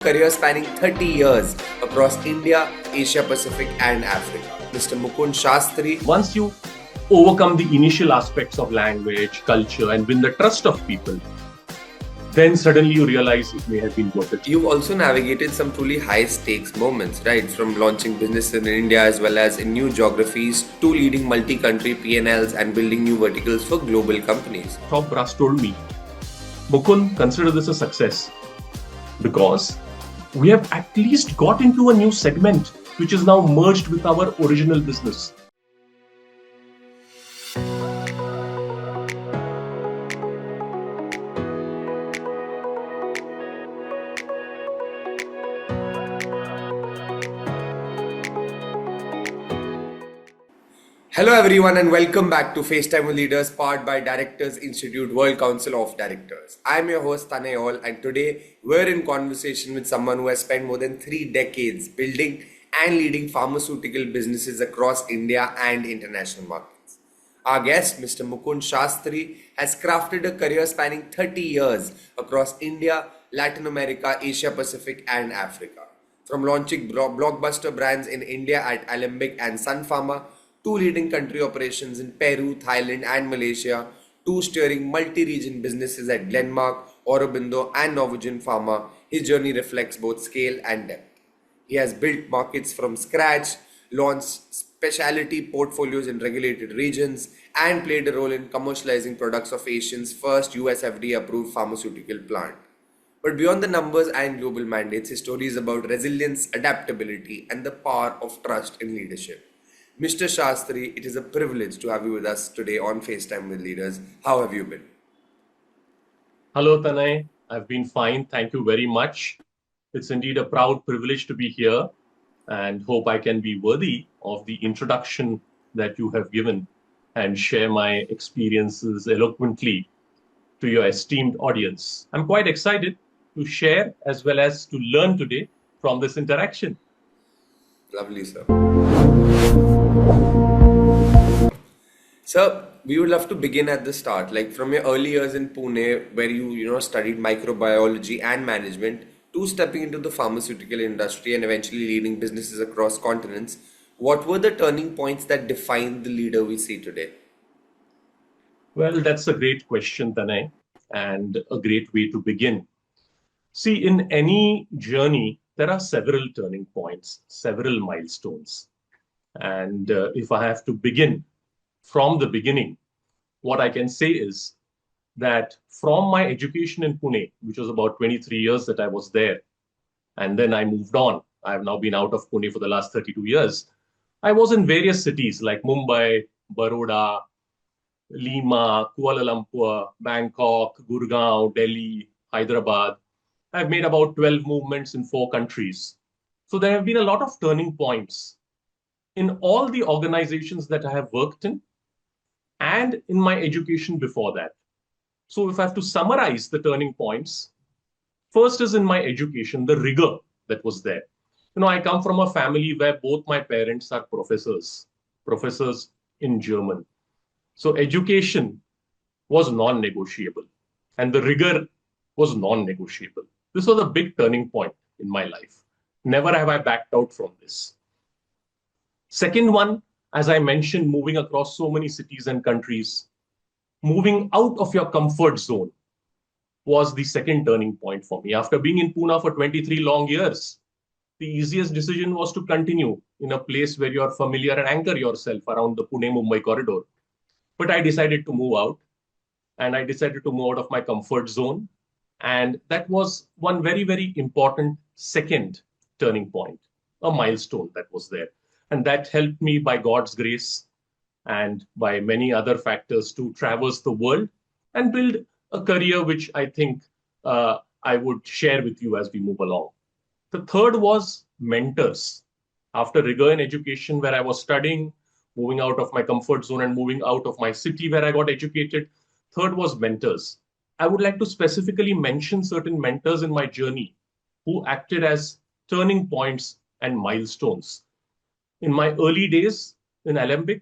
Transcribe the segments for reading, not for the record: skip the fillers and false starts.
career spanning 30 years across India, Asia Pacific, and Africa. Mr. Mukund Shastry. Once you overcome the initial aspects of language, culture, and win the trust of people, then suddenly you realize it may have been worth it. You've also navigated some truly high stakes moments, right? From launching businesses in India as well as in new geographies to leading multi-country P&Ls and building new verticals for global companies. Top brass told me, Mukund, consider this a success because we have at least got into a new segment which is now merged with our original business. Hello everyone and welcome back to FaceTime with Leaders powered by Directors Institute World Council of Directors. I'm your host Tanayol and today we're in conversation with someone who has spent more than 3 decades building and leading pharmaceutical businesses across India and international markets. Our guest, Mr. Mukund Shastry, has crafted a career spanning 30 years across India, Latin America, Asia Pacific and Africa. From launching blockbuster brands in India at Alembic and Sun Pharma, to leading country operations in Peru, Thailand and Malaysia, to steering multi-region businesses at Glenmark, Aurobindo and Novugen Pharma, his journey reflects both scale and depth. He has built markets from scratch, launched specialty portfolios in regulated regions, and played a role in commercializing products of Asia's first US FDA-approved pharmaceutical plant. But beyond the numbers and global mandates, his story is about resilience, adaptability, and the power of trust in leadership. Mr. Shastry, it is a privilege to have you with us today on FaceTime with Leaders. How have you been? Hello, Tanay. I've been fine. Thank you very much. It's indeed a proud privilege to be here and hope I can be worthy of the introduction that you have given and share my experiences eloquently to your esteemed audience. I'm quite excited to share as well as to learn today from this interaction. Lovely, sir. Sir, we would love to begin at the start, like from your early years in Pune, where you studied microbiology and management, to stepping into the pharmaceutical industry and eventually leading businesses across continents. What were the turning points that defined the leader we see today? Well, that's a great question, Tanay, and a great way to begin. See, in any journey, there are several turning points, several milestones. And if I have to begin from the beginning, what I can say is that from my education in Pune, which was about 23 years that I was there, and then I moved on. I have now been out of Pune for the last 32 years. I was in various cities like Mumbai, Baroda, Lima, Kuala Lumpur, Bangkok, Gurgaon, Delhi, Hyderabad. I've made about 12 movements in 4 countries. So there have been a lot of turning points in all the organizations that I have worked in and in my education before that. So if I have to summarize the turning points, first is in my education, the rigor that was there. I come from a family where both my parents are professors in German. So education was non-negotiable and the rigor was non-negotiable. This was a big turning point in my life. Never have I backed out from this. Second one, as I mentioned, moving across so many cities and countries, moving out of your comfort zone was the second turning point for me. After being in Pune for 23 long years, the easiest decision was to continue in a place where you are familiar and anchor yourself around the Pune-Mumbai corridor. But I decided to move out and I decided to move out of my comfort zone. And that was one very, very important second turning point, a milestone that was there. And that helped me by God's grace and by many other factors to traverse the world and build a career which I think I would share with you as we move along. The third was mentors. After rigor in education where I was studying, moving out of my comfort zone and moving out of my city where I got educated, third was mentors. I would like to specifically mention certain mentors in my journey who acted as turning points and milestones. In my early days in Alembic,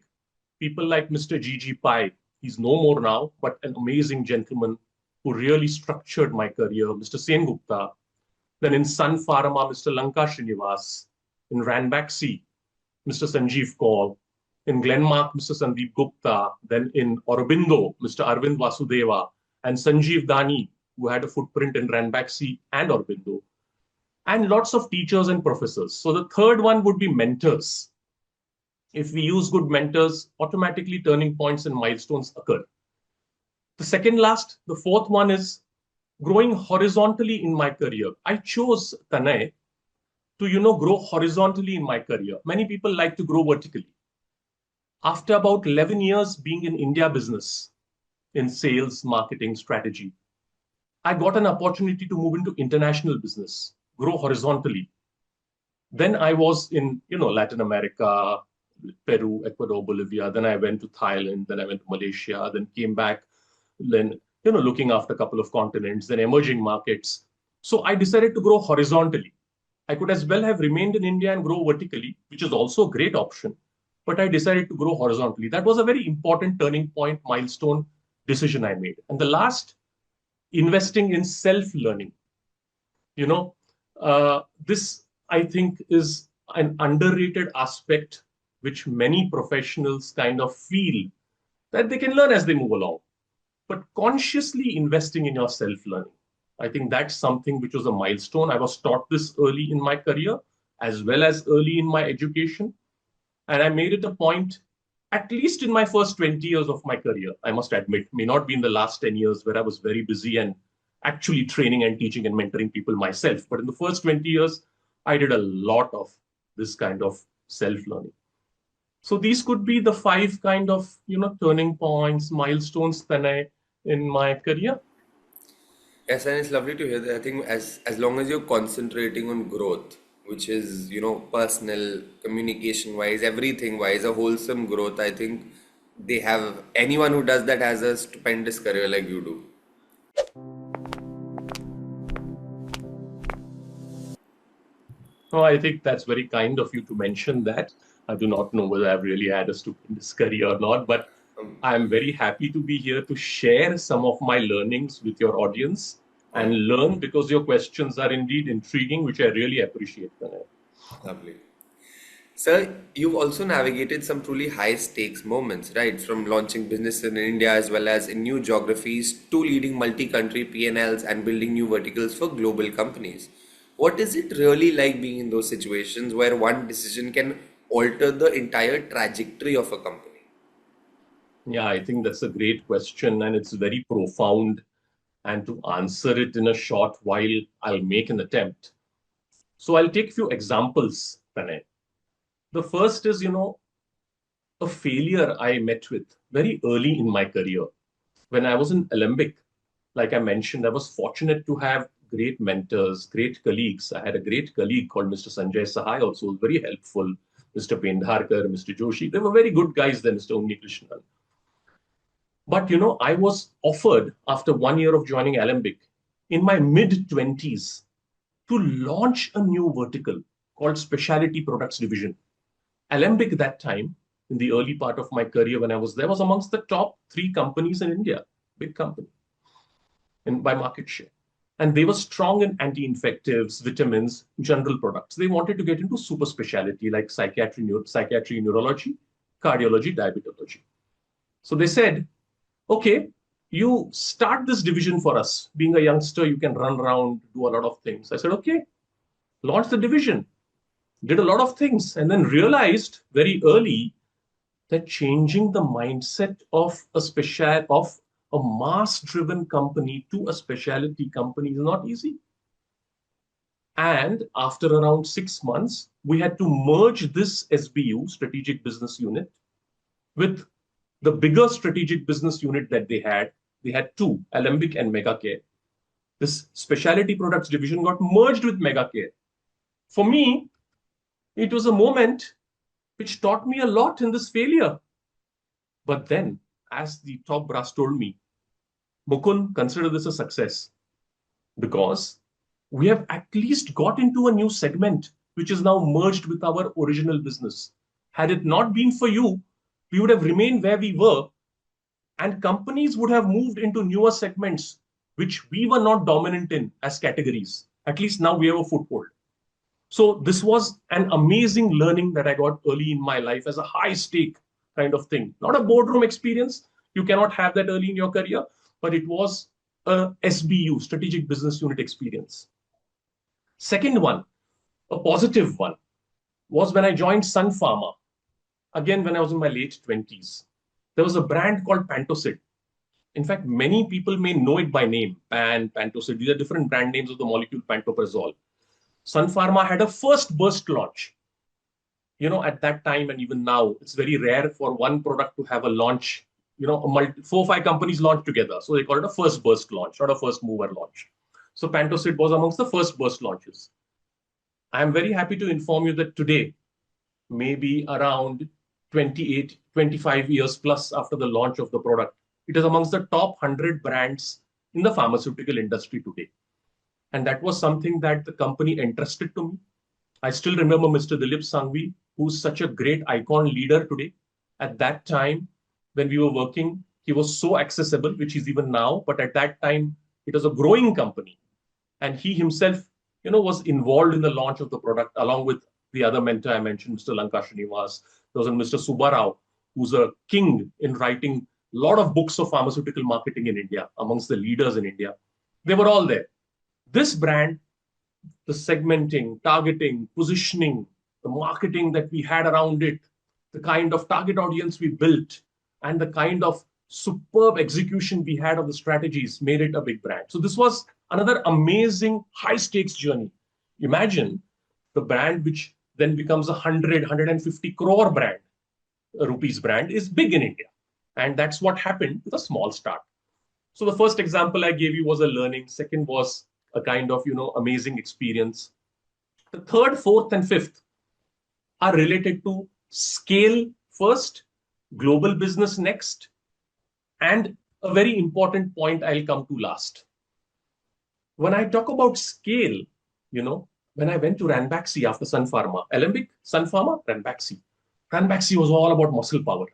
people like Mr. G.G. Pai, he's no more now, but an amazing gentleman who really structured my career, Mr. Sen Gupta, Then in Sun Pharma, Mr. Lanka Srinivas. In Ranbaxy, Mr. Sanjeev Kaur. In Glenmark, Mr. Sandeep Gupta. Then in Aurobindo, Mr. Arvind Vasudeva. And Sanjeev Dani, who had a footprint in Ranbaxy and Aurobindo. And lots of teachers and professors. So the third one would be mentors. If we use good mentors, automatically turning points and milestones occur. The fourth one is growing horizontally in my career. I chose, Tanay, to grow horizontally in my career. Many people like to grow vertically. After about 11 years being in India business, in sales, marketing, strategy, I got an opportunity to move into international business, grow horizontally. Then I was in Latin America, Peru, Ecuador, Bolivia. Then I went to Thailand. Then I went to Malaysia. Then came back. Then looking after a couple of continents. Then emerging markets. So I decided to grow horizontally. I could as well have remained in India and grow vertically, which is also a great option. But I decided to grow horizontally. That was a very important turning point, milestone decision I made. And the last, investing in self-learning. This I think is an underrated aspect which many professionals kind of feel that they can learn as they move along. But consciously investing in your self-learning, I think that's something which was a milestone. I was taught this early in my career as well as early in my education. And I made it a point, at least in my first 20 years of my career, I must admit, may not be in the last 10 years where I was very busy and actually training and teaching and mentoring people myself. But in the first 20 years, I did a lot of this kind of self-learning. So these could be the 5 kind of, turning points, milestones in my career. Yes, and it's lovely to hear that. I think as long as you're concentrating on growth, which is, personal, communication wise, everything wise, a wholesome growth, I think anyone who does that has a stupendous career like you do. No, I think that's very kind of you to mention that. I do not know whether I've really had a stupendous career or not, but I'm very happy to be here to share some of my learnings with your audience and learn, because your questions are indeed intriguing, which I really appreciate. Lovely. Sir, you've also navigated some truly high stakes moments, right? From launching business in India as well as in new geographies to leading multi-country P&Ls and building new verticals for global companies. What is it really like being in those situations where one decision can alter the entire trajectory of a company? Yeah, I think that's a great question, and it's very profound. And to answer it in a short while, I'll make an attempt. So I'll take a few examples, Tanay. The first is, a failure I met with very early in my career. When I was in Alembic, like I mentioned, I was fortunate to have great mentors, great colleagues. I had a great colleague called Mr. Sanjay Sahai, also very helpful. Mr. Pendharkar, Mr. Joshi, they were very good guys then, Mr. Unni Krishnan. But, I was offered after 1 year of joining Alembic in my mid-20s to launch a new vertical called Specialty Products Division. Alembic that time, in the early part of my career when I was there, was amongst the top 3 companies in India, big company, by market share. And they were strong in anti-infectives, vitamins, general products. They wanted to get into super specialty like psychiatry, neurology, cardiology, diabetology. So they said, okay, you start this division for us. Being a youngster, you can run around, do a lot of things. I said, okay, launch the division. Did a lot of things and then realized very early that changing the mindset of a mass-driven company to a specialty company is not easy. And after around 6 months, we had to merge this SBU, Strategic Business Unit, with the bigger strategic business unit that they had. They had 2, Alembic and Megacare. This specialty products division got merged with Megacare. For me, it was a moment which taught me a lot in this failure. But then, as the top brass told me, Mukund, consider this a success, because we have at least got into a new segment which is now merged with our original business. Had it not been for you, we would have remained where we were, and companies would have moved into newer segments which we were not dominant in as categories. At least now we have a foothold. So this was an amazing learning that I got early in my life as a high stake kind of thing. Not a boardroom experience. You cannot have that early in your career, but it was a SBU, strategic business unit experience. Second one, a positive one, was when I joined Sun Pharma. Again, when I was in my late 20s, there was a brand called Pantocid. In fact, many people may know it by name, Pantocid. These are different brand names of the molecule pantoprazole. Sun Pharma had a first burst launch. At that time and even now, it's very rare for one product to have a launch, four or five companies launch together. So they call it a first burst launch, not a first mover launch. So Pantocid was amongst the first burst launches. I am very happy to inform you that today, maybe around 28, 25 years plus after the launch of the product, it is amongst the top 100 brands in the pharmaceutical industry today. And that was something that the company entrusted to me. I still remember Mr. Dilip Sanghvi, who's such a great icon leader today. At that time, when we were working, he was so accessible, which is even now. But at that time, it was a growing company. And he himself, was involved in the launch of the product, along with the other mentor I mentioned, Mr. Lanka Srinivas. There was Mr. Subbarao, who's a king in writing a lot of books of pharmaceutical marketing in India, amongst the leaders in India. They were all there. This brand, the segmenting, targeting, positioning, the marketing that we had around it, the kind of target audience we built, and the kind of superb execution we had of the strategies made it a big brand. So this was another amazing high stakes journey. Imagine the brand which then becomes 150 crore brand, rupees brand, is big in India. And that's what happened with a small start. So the first example I gave you was a learning. Second was a kind of, amazing experience. The third, fourth, and fifth are related to scale first, global business next, and a very important point I'll come to last. When I talk about scale, when I went to Ranbaxy after Sun Pharma, Alembic, Sun Pharma, Ranbaxy. Ranbaxy was all about muscle power.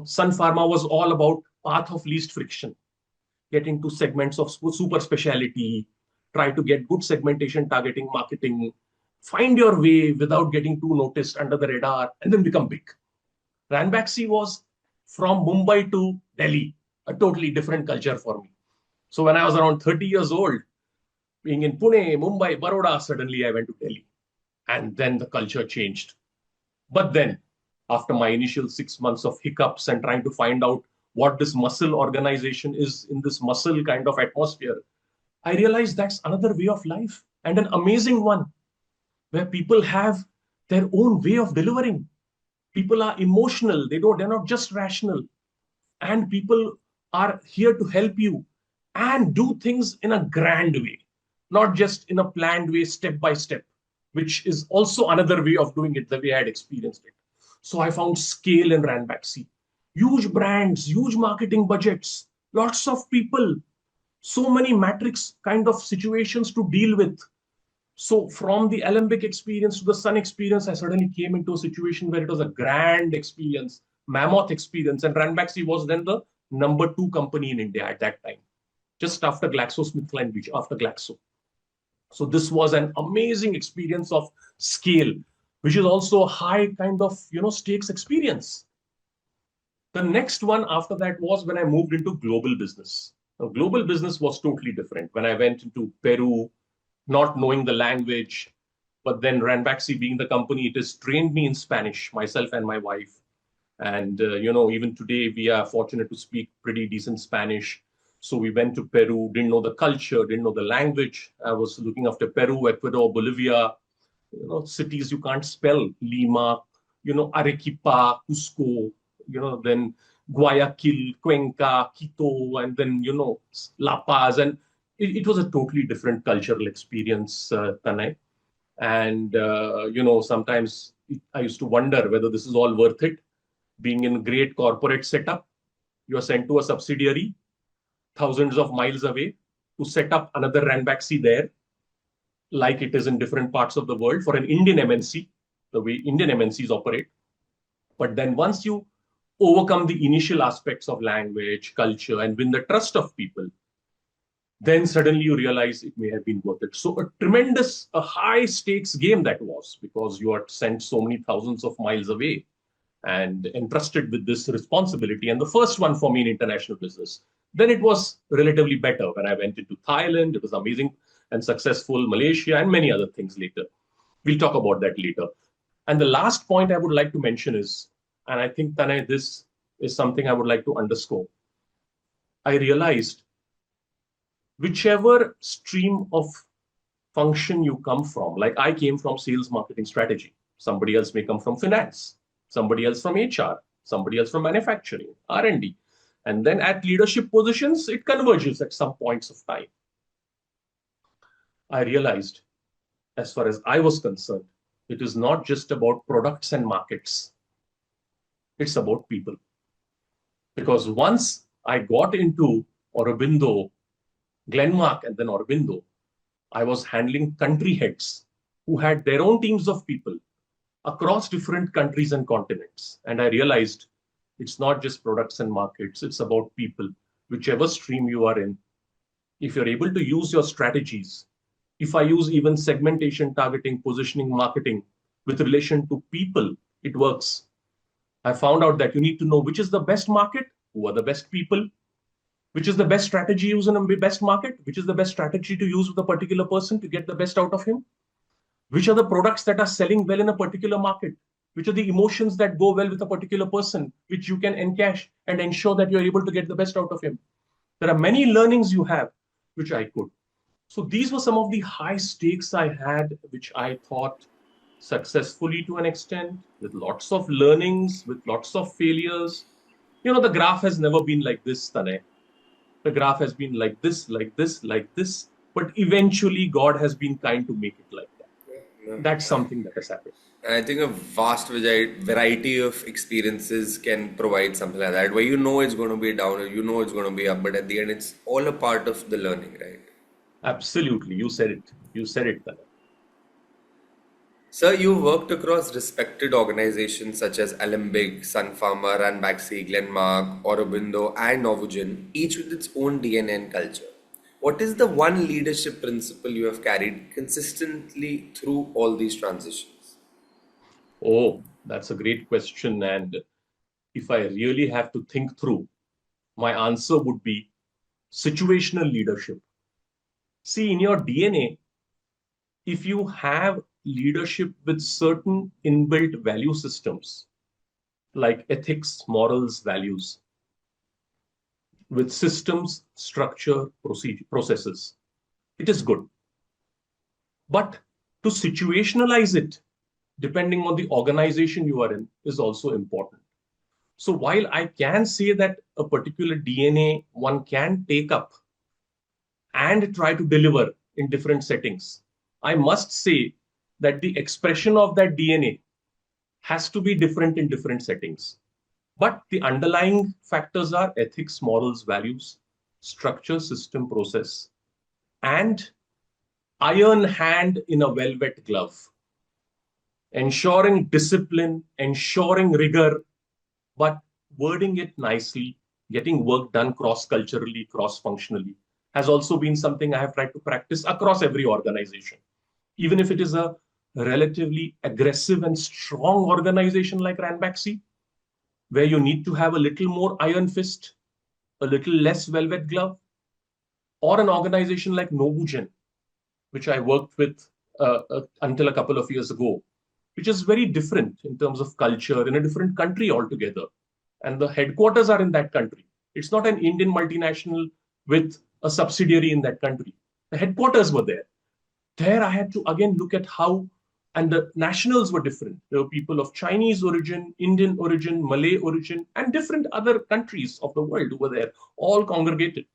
Sun Pharma was all about path of least friction. Get into segments of super specialty, try to get good segmentation, targeting, marketing, find your way without getting too noticed under the radar, and then become big. Ranbaxy was from Mumbai to Delhi, a totally different culture for me. So when I was around 30 years old, being in Pune, Mumbai, Baroda, suddenly I went to Delhi. And then the culture changed. But then, after my initial 6 months of hiccups and trying to find out what this muscle organization is in this muscle kind of atmosphere, I realized that's another way of life, and an amazing one, where people have their own way of delivering. People are emotional. They're not just rational. And people are here to help you and do things in a grand way, not just in a planned way, step by step, which is also another way of doing it, the way I had experienced it. So I found scale in Ranbaxy. Huge brands, huge marketing budgets, lots of people, so many matrix kind of situations to deal with. So from the Alembic experience to the Sun experience, I suddenly came into a situation where it was a grand experience, mammoth experience. And Ranbaxy was then the number 2 company in India at that time, just after GlaxoSmithKline, after Glaxo. So this was an amazing experience of scale, which is also a high kind of, stakes experience. The next one after that was when I moved into global business. Now, global business was totally different. When I went into Peru, not knowing the language, but then Ranbaxy being the company, it has trained me in Spanish, myself and my wife. And, even today, we are fortunate to speak pretty decent Spanish. So we went to Peru, didn't know the culture, didn't know the language. I was looking after Peru, Ecuador, Bolivia, cities you can't spell, Lima, Arequipa, Cusco, then Guayaquil, Cuenca, Quito, and then, La Paz. And it was a totally different cultural experience, Tanay. And, sometimes I used to wonder whether this is all worth it. Being in a great corporate setup, you are sent to a subsidiary thousands of miles away to set up another Ranbaxy there, like it is in different parts of the world for an Indian MNC, the way Indian MNCs operate. But then once you overcome the initial aspects of language, culture, and win the trust of people, then suddenly you realize it may have been worth it. So a high stakes game that was, because you are sent so many thousands of miles away and entrusted with this responsibility. And the first one for me in international business. Then it was relatively better when I went into Thailand. It was amazing and successful, Malaysia, and many other things later. We'll talk about that later. And the last point I would like to mention is, and I think, Tanay, this is something I would like to underscore. I realized whichever stream of function you come from, like I came from sales, marketing, strategy. Somebody else may come from finance, somebody else from HR, somebody else from manufacturing, R&D. And then at leadership positions, it converges at some points of time. I realized, as far as I was concerned, it is not just about products and markets. It's about people. Because once I got into Aurobindo, Glenmark, and then Aurobindo, I was handling country heads who had their own teams of people across different countries and continents. And I realized it's not just products and markets, it's about people. Whichever stream you are in, if you're able to use your strategies, if I use even segmentation, targeting, positioning, marketing with relation to people, it works. I found out that you need to know which is the best market, who are the best people, which is the best strategy used in a best market, which is the best strategy to use with a particular person to get the best out of him, which are the products that are selling well in a particular market, which are the emotions that go well with a particular person, which you can encash and ensure that you're able to get the best out of him. There are many learnings you have, which I could. So these were some of the high stakes I had, which I thought successfully to an extent, with lots of learnings, with lots of failures. You know, the graph has never been like this, Tanay. The graph has been like this, like this, like this. But eventually, God has been kind to make it like that. No. That's something that has happened. And I think a vast variety of experiences can provide something like that, where you know it's going to be down or you know it's going to be up, but at the end, it's all a part of the learning, right? Absolutely. You said it. You said it, Tanay. Sir, you worked across respected organizations such as Alembic, Sun Pharma, Ranbaxy, Glenmark, Aurobindo, and Novugen, each with its own DNA and culture. What is the one leadership principle you have carried consistently through all these transitions? Oh, that's a great question. And if I really have to think through, my answer would be situational leadership. See, in your DNA, if you have leadership with certain inbuilt value systems like ethics, morals, values, with systems, structure, processes, it is good. But to situationalize it, depending on the organization you are in, is also important. So while I can say that a particular DNA one can take up and try to deliver in different settings, I must say that the expression of that DNA has to be different in different settings. But the underlying factors are ethics, morals, values, structure, system, process, and iron hand in a velvet glove, ensuring discipline, ensuring rigor, but wording it nicely, getting work done cross-culturally, cross-functionally, has also been something I have tried to practice across every organization. Even if it is a relatively aggressive and strong organization like Ranbaxy, where you need to have a little more iron fist, a little less velvet glove, or an organization like Novugen, which I worked with until a couple of years ago, which is very different in terms of culture, in a different country altogether. And the headquarters are in that country. It's not an Indian multinational with a subsidiary in that country. The headquarters were there. There I had to again look at how, and the nationals were different. There were people of Chinese origin, Indian origin, Malay origin, and different other countries of the world who were there, all congregated.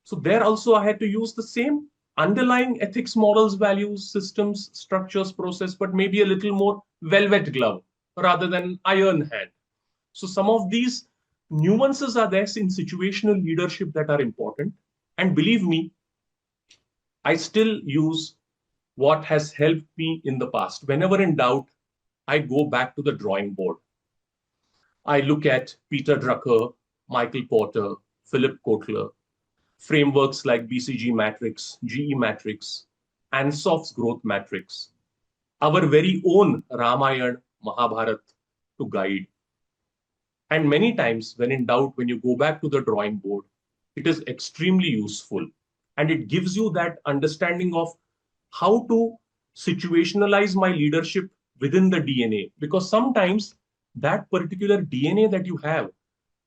So there also I had to use the same underlying ethics, morals, values, systems, structures, process, but maybe a little more velvet glove rather than iron hand. So some of these nuances are there in situational leadership that are important. And believe me, I still use what has helped me in the past. Whenever in doubt, I go back to the drawing board. I look at Peter Drucker, Michael Porter, Philip Kotler, frameworks like BCG matrix, GE matrix, Ansof's growth matrix, our very own Ramayana, Mahabharat to guide. And many times, when in doubt, when you go back to the drawing board, it is extremely useful. And it gives you that understanding of how to situationalize my leadership within the DNA. Because sometimes that particular DNA that you have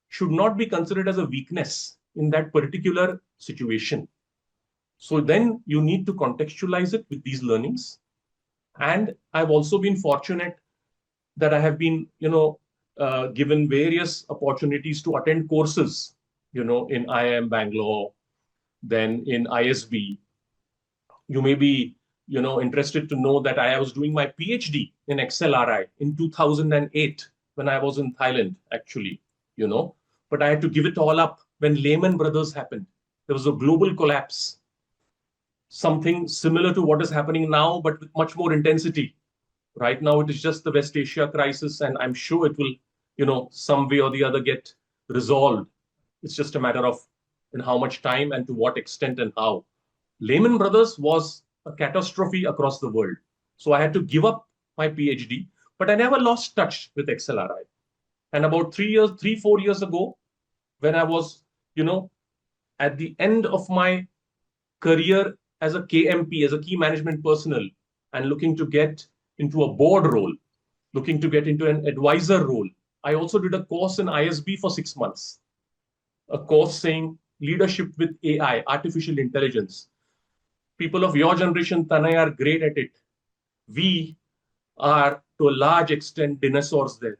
should not be considered as a weakness in that particular situation. So then you need to contextualize it with these learnings. And I've also been fortunate that I have been, given various opportunities to attend courses, in IIM Bangalore, then in ISB. You may be, interested to know that I was doing my PhD in XLRI in 2008 when I was in Thailand, actually, but I had to give it all up when Lehman Brothers happened. There was a global collapse, something similar to what is happening now, but with much more intensity. Right now, it is just the West Asia crisis, and I'm sure it will, some way or the other get resolved. It's just a matter of in how much time and to what extent and how. Lehman Brothers was a catastrophe across the world. So I had to give up my PhD, but I never lost touch with XLRI. And about 4 years ago, when I was, at the end of my career as a KMP, as a key management personnel, and looking to get into a board role, looking to get into an advisor role, I also did a course in ISB for 6 months, a course saying leadership with AI, artificial intelligence. People of your generation, Tanay, are great at it. We are, to a large extent, dinosaurs there.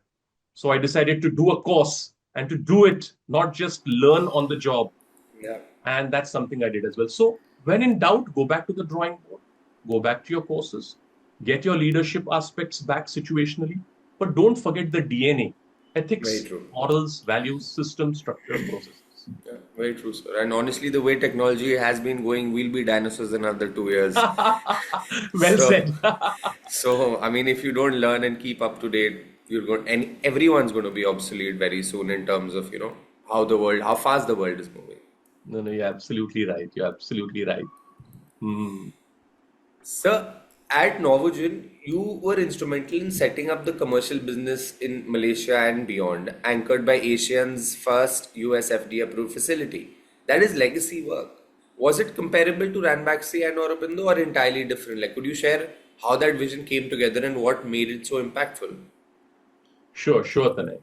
So I decided to do a course and to do it, not just learn on the job. Yeah. And that's something I did as well. So when in doubt, go back to the drawing board, go back to your courses, get your leadership aspects back situationally, but don't forget the DNA, ethics, morals, values, systems, structure, processes. Yeah, very true, sir. And honestly, the way technology has been going, we'll be dinosaurs in another 2 years. Well said. So, I mean, if you don't learn and keep up to date, and everyone's going to be obsolete very soon in terms of, how fast the world is moving. No, you're absolutely right. You're absolutely right. Sir, at Novugen, you were instrumental in setting up the commercial business in Malaysia and beyond, anchored by Asia's first US FDA approved facility. That is legacy work. Was it comparable to Ranbaxy and Aurobindo or entirely different? Like, could you share how that vision came together and what made it so impactful? Sure, Tanay.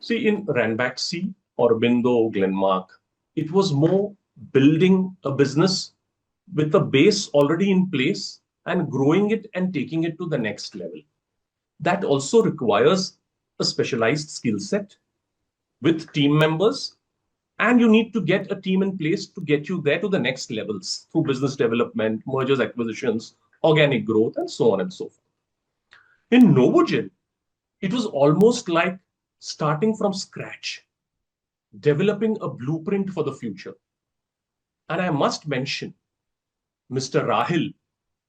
See, in Ranbaxy, Aurobindo, Glenmark, it was more building a business with a base already in place and growing it and taking it to the next level. That also requires a specialized skill set with team members, and you need to get a team in place to get you there to the next levels through business development, mergers, acquisitions, organic growth, and so on and so forth. In Novugen, it was almost like starting from scratch, developing a blueprint for the future. And I must mention Mr. Rahil,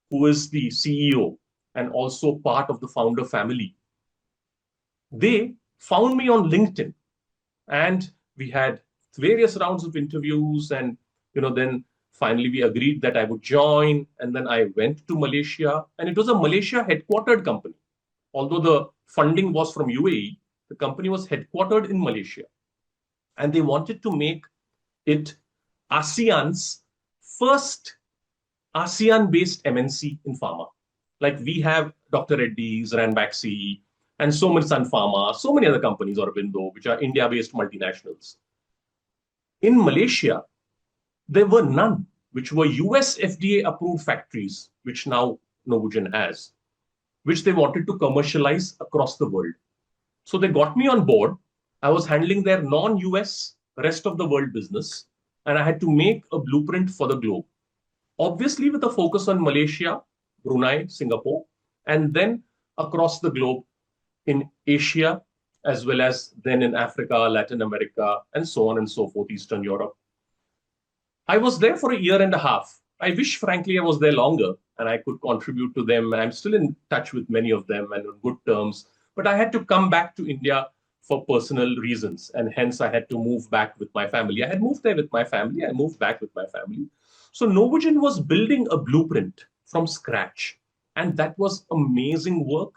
who is the CEO and also part of the founder family. They found me on LinkedIn, and we had various rounds of interviews, and then finally we agreed that I would join, and then I went to Malaysia, and it was a Malaysia headquartered company. Although the funding was from UAE, the company was headquartered in Malaysia, and they wanted to make it ASEAN's first ASEAN-based MNC in pharma. Like we have Dr. Reddy's, Ranbaxy, and so many Sun Pharma, so many other companies, Aurobindo, which are India-based multinationals. In Malaysia, there were none, which were US FDA-approved factories, which now Novugen has, which they wanted to commercialize across the world. So they got me on board. I was handling their non-US, rest of the world business, and I had to make a blueprint for the globe. Obviously, with a focus on Malaysia, Brunei, Singapore, and then across the globe in Asia, as well as then in Africa, Latin America, and so on and so forth, Eastern Europe. I was there for a year and a half. I wish, frankly, I was there longer and I could contribute to them. I'm still in touch with many of them and on good terms. But I had to come back to India for personal reasons, and hence I had to move back with my family. I had moved there with my family. I moved back with my family. So Novugen was building a blueprint from scratch, and that was amazing work.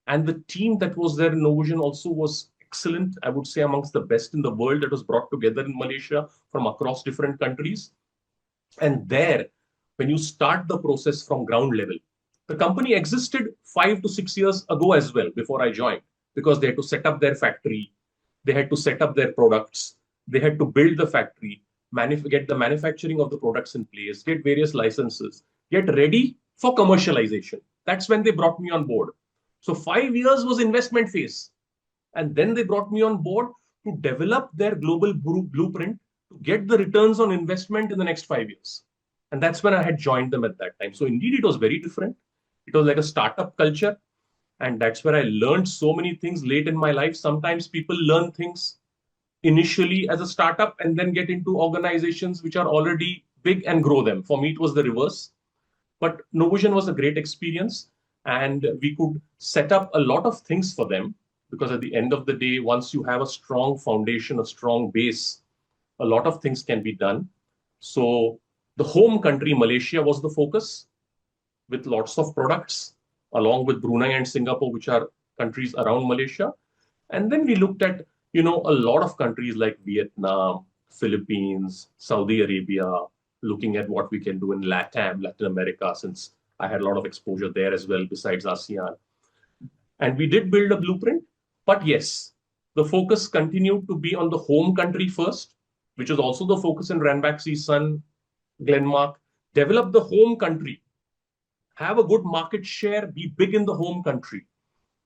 And the team that was there in Novugen also was excellent. I would say amongst the best in the world that was brought together in Malaysia from across different countries. And there, when you start the process from ground level, the company existed 5 to 6 years ago as well before I joined, because they had to set up their factory, they had to set up their products, they had to build the factory, get the manufacturing of the products in place, get various licenses, get ready for commercialization. That's when they brought me on board. So 5 years was investment phase. And then they brought me on board to develop their global blueprint to get the returns on investment in the next 5 years. And that's when I had joined them at that time. So indeed, it was very different. It was like a startup culture. And that's where I learned so many things late in my life. Sometimes people learn things initially as a startup and then get into organizations which are already big and grow them. For me, it was the reverse. But Novugen was a great experience. And we could set up a lot of things for them, because at the end of the day, once you have a strong foundation, a strong base, a lot of things can be done. So the home country, Malaysia, was the focus, with lots of products, along with Brunei and Singapore, which are countries around Malaysia. And then we looked at, a lot of countries like Vietnam, Philippines, Saudi Arabia, looking at what we can do in Latin America, since I had a lot of exposure there as well, besides ASEAN. And we did build a blueprint. But yes, the focus continued to be on the home country first, which was also the focus in Ranbaxy's son, Glenmark. Develop the home country, have a good market share, be big in the home country.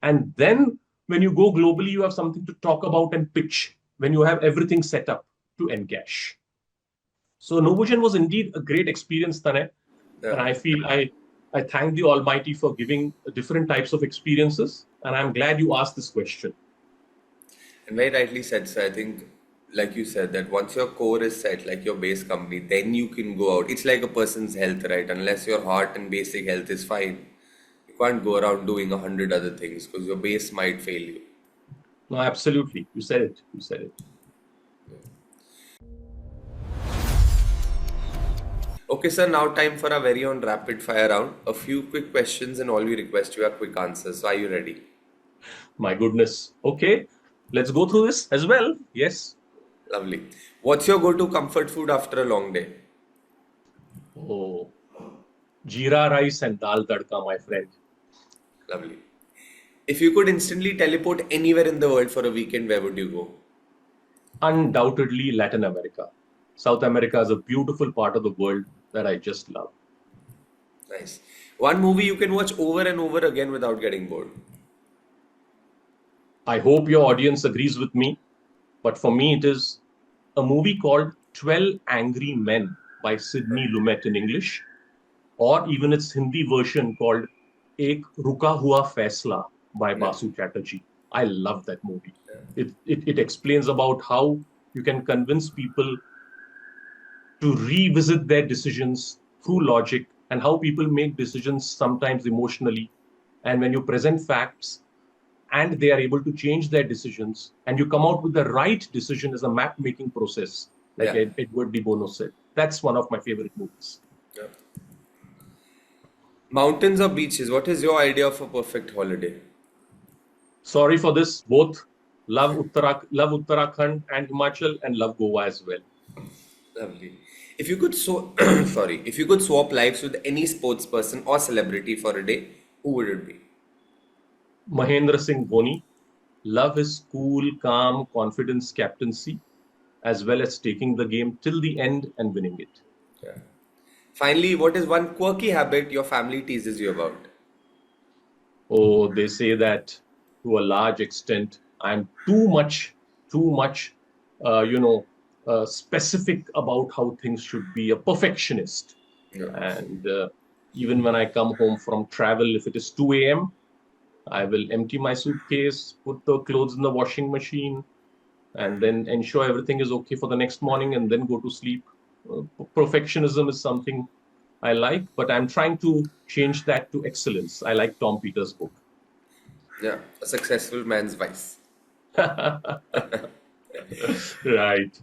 And then when you go globally, you have something to talk about and pitch when you have everything set up to encash. So Novugen was indeed a great experience, Tanay. Yeah. And I feel I thank the Almighty for giving different types of experiences. And I'm glad you asked this question. And very rightly said, sir. I think, like you said, that once your core is set, like your base company, then you can go out. It's like a person's health, right? Unless your heart and basic health is fine, you can't go around doing 100 other things because your base might fail you. No, absolutely. You said it. You said it. Okay, sir, now time for our very own rapid fire round. A few quick questions and all we request you are quick answers. So are you ready? My goodness. Okay, let's go through this as well. Yes. Lovely. What's your go-to comfort food after a long day? Oh, jeera rice and dal tadka, my friend. Lovely. If you could instantly teleport anywhere in the world for a weekend, where would you go? Undoubtedly Latin America. South America is a beautiful part of the world that I just love. Nice. One movie you can watch over and over again without getting bored. I hope your audience agrees with me, but for me it is a movie called 12 Angry Men by Sidney Lumet in English, or even its Hindi version called Ek Ruka Hua Faisla by Basu Chatterjee. I love that movie. It explains about how you can convince people to revisit their decisions through logic, and how people make decisions sometimes emotionally. And when you present facts and they are able to change their decisions, and you come out with the right decision as a map making process, like Edward de Bono said. That's one of my favorite movies. Yeah. Mountains or beaches? What is your idea of a perfect holiday? Sorry for this. Both. Love Uttarakhand and Himachal, and love Goa as well. Lovely. If you could if you could swap lives with any sports person or celebrity for a day, who would it be? Mahendra Singh Dhoni. Love his cool, calm, confidence captaincy, as well as taking the game till the end and winning it. Yeah. Finally, what is one quirky habit your family teases you about? Oh, they say that to a large extent, I'm too much, specific about how things should be, a perfectionist. Yeah. And even when I come home from travel, if it is 2 a.m., I will empty my suitcase, put the clothes in the washing machine, and then ensure everything is okay for the next morning, and then go to sleep. Perfectionism is something I like, but I'm trying to change that to excellence. I like Tom Peters' book. Yeah, a successful man's vice. Right.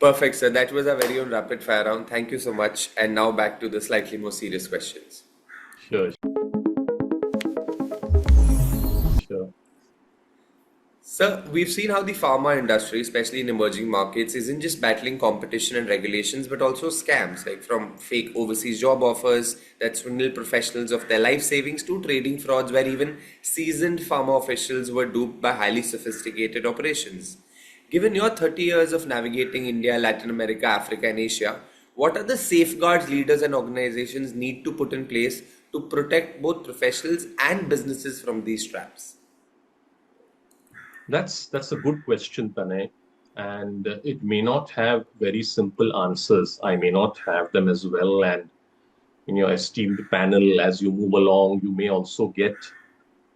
Perfect, sir. That was a very own rapid fire round. Thank you so much. And now back to the slightly more serious questions. Sure. Sure. Sir, we've seen how the pharma industry, especially in emerging markets, isn't just battling competition and regulations, but also scams, like from fake overseas job offers that swindle professionals of their life savings to trading frauds where even seasoned pharma officials were duped by highly sophisticated operations. Given your 30 years of navigating India, Latin America, Africa, and Asia, what are the safeguards leaders and organizations need to put in place to protect both professionals and businesses from these traps? That's a good question, Tanay. And it may not have very simple answers. I may not have them as well. And in your esteemed panel, as you move along, you may also get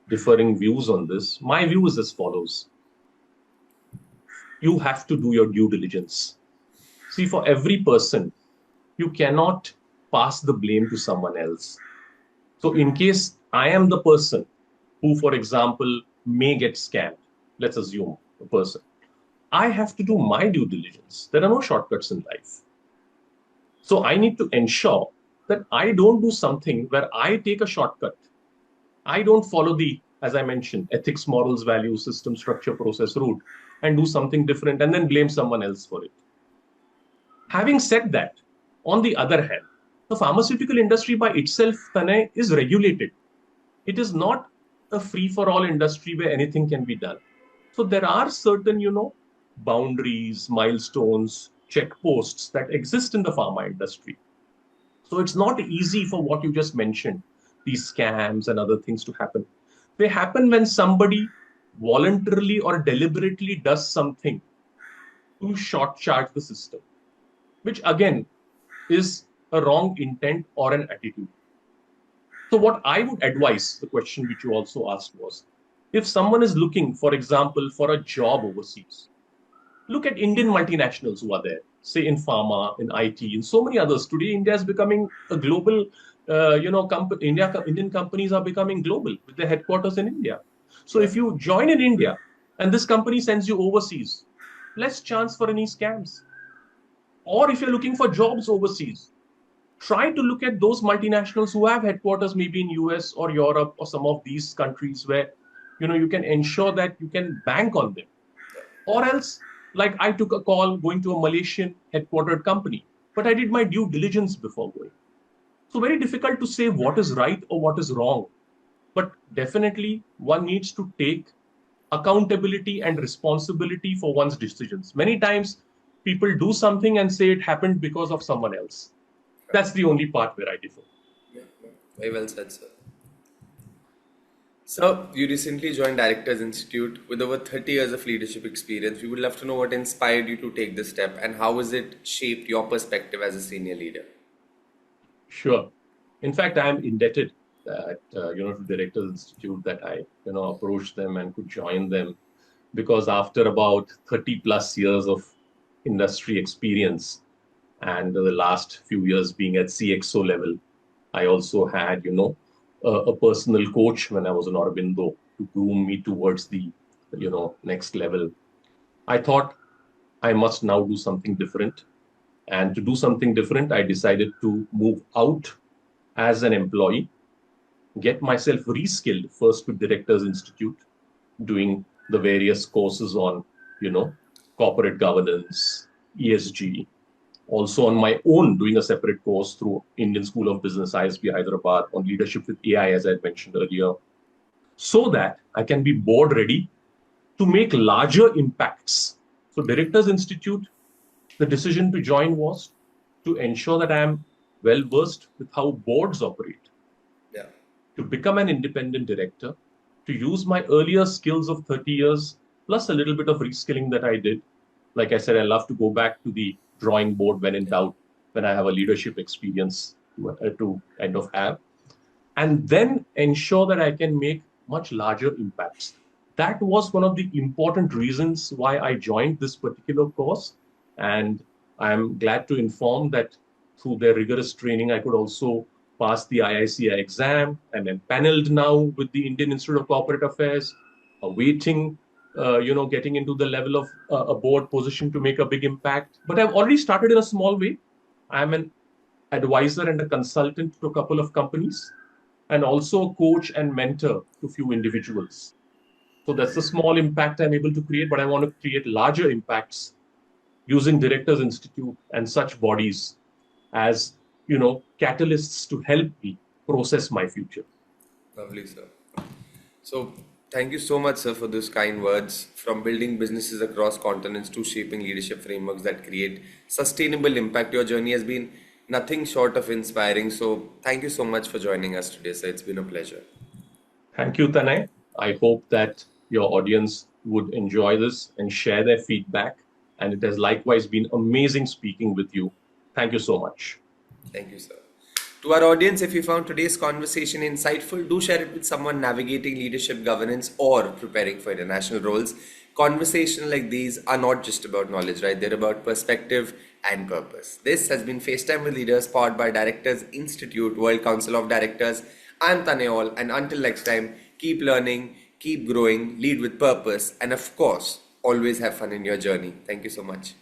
differing views on this. My view is as follows. You have to do your due diligence. See, for every person, you cannot pass the blame to someone else. So, in case I am the person who, for example, may get scammed, let's assume a person, I have to do my due diligence. There are no shortcuts in life. So, I need to ensure that I don't do something where I take a shortcut. I don't follow the, as I mentioned, ethics, morals, values, system, structure, process, route, and do something different and then blame someone else for it. Having said that, on the other hand, the pharmaceutical industry by itself, Tanay, is regulated. It is not a free for all industry where anything can be done. So there are certain, boundaries, milestones, checkposts that exist in the pharma industry. So it's not easy for what you just mentioned, these scams and other things to happen. They happen when somebody voluntarily or deliberately does something to short charge the system, which again is a wrong intent or an attitude. So, what I would advise, the question which you also asked was, if someone is looking, for example, for a job overseas, look at Indian multinationals who are there, say in pharma, in IT, in so many others. Today, India is becoming a global, Indian companies are becoming global with their headquarters in India. So, Yeah. if you join in India and this company sends you overseas, less chance for any scams. Or if you're looking for jobs overseas, try to look at those multinationals who have headquarters maybe in US or Europe or some of these countries where you can ensure that you can bank on them. Or else, like I took a call going to a Malaysian headquartered company, but I did my due diligence before going. So very difficult to say what is right or what is wrong. But definitely one needs to take accountability and responsibility for one's decisions. Many times people do something and say it happened because of someone else. That's the only part where I differ. Yeah, yeah. Very well said, sir. So, you recently joined Directors Institute with over 30 years of leadership experience. We would love to know what inspired you to take this step and how has it shaped your perspective as a senior leader? Sure. In fact, I'm indebted that to Directors Institute that I approached them and could join them because after about 30 plus years of industry experience and the last few years being at CXO level, I also had a personal coach when I was in Aurobindo to groom me towards the next level. I thought I must now do something different. And to do something different, I decided to move out as an employee, get myself reskilled first with Directors Institute, doing the various courses on, corporate governance, ESG, also on my own doing a separate course through Indian School of Business, ISB Hyderabad, on leadership with AI, as I mentioned earlier, so that I can be board ready to make larger impacts. So Directors Institute, the decision to join was to ensure that I am well versed with how boards operate, Yeah. to become an independent director, to use my earlier skills of 30 years, plus a little bit of reskilling that I did. Like I said, I love to go back to the drawing board when in doubt, when I have a leadership experience to kind of have, and then ensure that I can make much larger impacts. That was one of the important reasons why I joined this particular course. And I'm glad to inform that through their rigorous training, I could also pass the IICI exam. I'm empaneled now with the Indian Institute of Corporate Affairs, awaiting getting into the level of a board position to make a big impact. But I've already started in a small way. I'm an advisor and a consultant to a couple of companies, and also coach and mentor to few individuals. So that's the small impact I'm able to create, but I want to create larger impacts using Directors Institute and such bodies as catalysts to help me process my future. Lovely, sir. So, thank you so much, sir, for those kind words. From building businesses across continents to shaping leadership frameworks that create sustainable impact, your journey has been nothing short of inspiring. So, thank you so much for joining us today, sir. It's been a pleasure. Thank you, Tanay. I hope that your audience would enjoy this and share their feedback. And it has likewise been amazing speaking with you. Thank you so much. Thank you, sir. To our audience, if you found today's conversation insightful, do share it with someone navigating leadership governance or preparing for international roles. Conversations like these are not just about knowledge, right? They're about perspective and purpose. This has been FaceTime with Leaders, powered by Directors Institute, World Council of Directors. I'm Taneol, and until next time, keep learning, keep growing, lead with purpose, and of course, always have fun in your journey. Thank you so much.